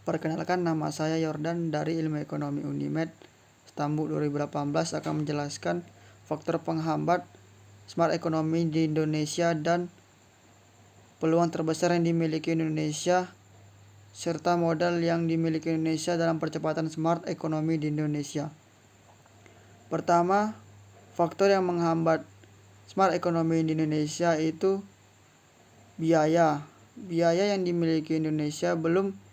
Perkenalkan, nama saya Yordan dari Ilmu Ekonomi Unimed Stambul 2018 akan menjelaskan faktor penghambat smart ekonomi di Indonesia dan peluang terbesar yang dimiliki Indonesia serta modal yang dimiliki Indonesia dalam percepatan smart ekonomi di Indonesia. Pertama, faktor yang menghambat smart ekonomi di Indonesia itu biaya. Biaya yang dimiliki Indonesia belum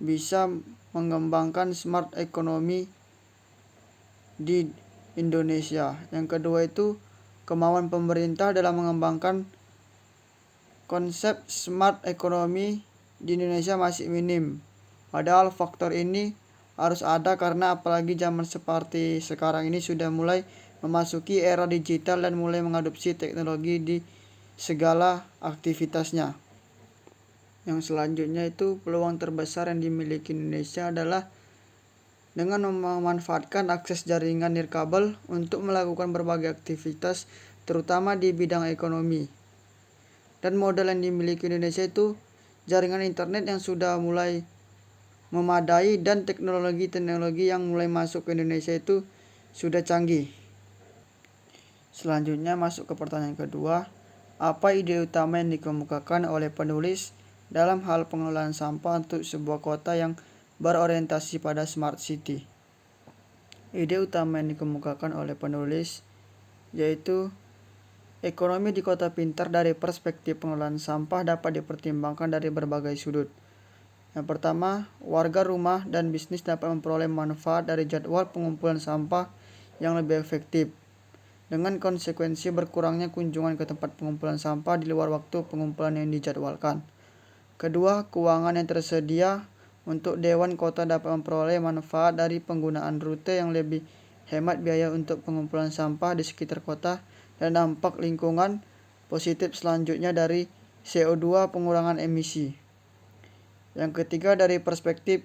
bisa mengembangkan smart ekonomi di Indonesia. Yang kedua itu kemauan pemerintah dalam mengembangkan konsep smart ekonomi di Indonesia masih minim. Padahal faktor ini harus ada karena apalagi zaman seperti sekarang ini sudah mulai memasuki era digital dan mulai mengadopsi teknologi di segala aktivitasnya. Yang selanjutnya itu peluang terbesar yang dimiliki Indonesia adalah dengan memanfaatkan akses jaringan nirkabel untuk melakukan berbagai aktivitas terutama di bidang ekonomi. Dan modal yang dimiliki Indonesia itu jaringan internet yang sudah mulai memadai dan teknologi-teknologi yang mulai masuk ke Indonesia itu sudah canggih. Selanjutnya masuk ke pertanyaan kedua, apa ide utama yang dikemukakan oleh penulis dalam hal pengelolaan sampah untuk sebuah kota yang berorientasi pada smart city? Ide utama yang dikemukakan oleh penulis yaitu ekonomi di kota pintar dari perspektif pengelolaan sampah dapat dipertimbangkan dari berbagai sudut. Yang pertama, warga rumah dan bisnis dapat memperoleh manfaat dari jadwal pengumpulan sampah yang lebih efektif, dengan konsekuensi berkurangnya kunjungan ke tempat pengumpulan sampah di luar waktu pengumpulan yang dijadwalkan. Kedua, keuangan yang tersedia untuk Dewan Kota dapat memperoleh manfaat dari penggunaan rute yang lebih hemat biaya untuk pengumpulan sampah di sekitar kota dan dampak lingkungan positif selanjutnya dari CO2 pengurangan emisi. Yang ketiga, dari perspektif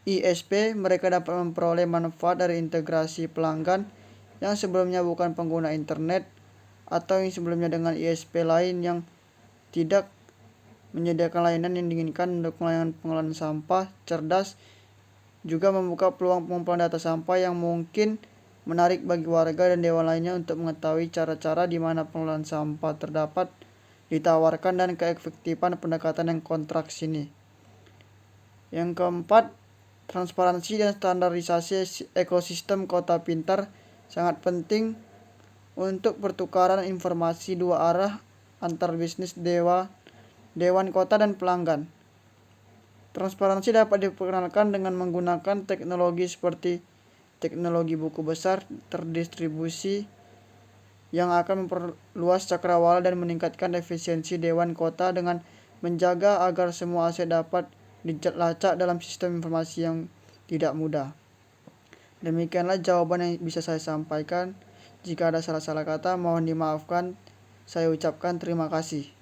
ISP, mereka dapat memperoleh manfaat dari integrasi pelanggan yang sebelumnya bukan pengguna internet atau yang sebelumnya dengan ISP lain yang tidak menyediakan layanan yang diinginkan untuk layanan pengelolaan sampah cerdas, juga membuka peluang pengumpulan data sampah yang mungkin menarik bagi warga dan dewan lainnya untuk mengetahui cara-cara di mana pengelolaan sampah terdapat ditawarkan dan keefektifan pendekatan yang kontraks ini. Yang keempat, transparansi dan standarisasi ekosistem kota pintar sangat penting untuk pertukaran informasi dua arah antar bisnis Dewan Kota dan pelanggan. Transparansi dapat diperkenalkan dengan menggunakan teknologi seperti teknologi buku besar terdistribusi yang akan memperluas cakrawala dan meningkatkan efisiensi Dewan Kota dengan menjaga agar semua aset dapat dilacak dalam sistem informasi yang tidak mudah. Demikianlah jawaban yang bisa saya sampaikan. Jika ada salah-salah kata, mohon dimaafkan. Saya ucapkan terima kasih.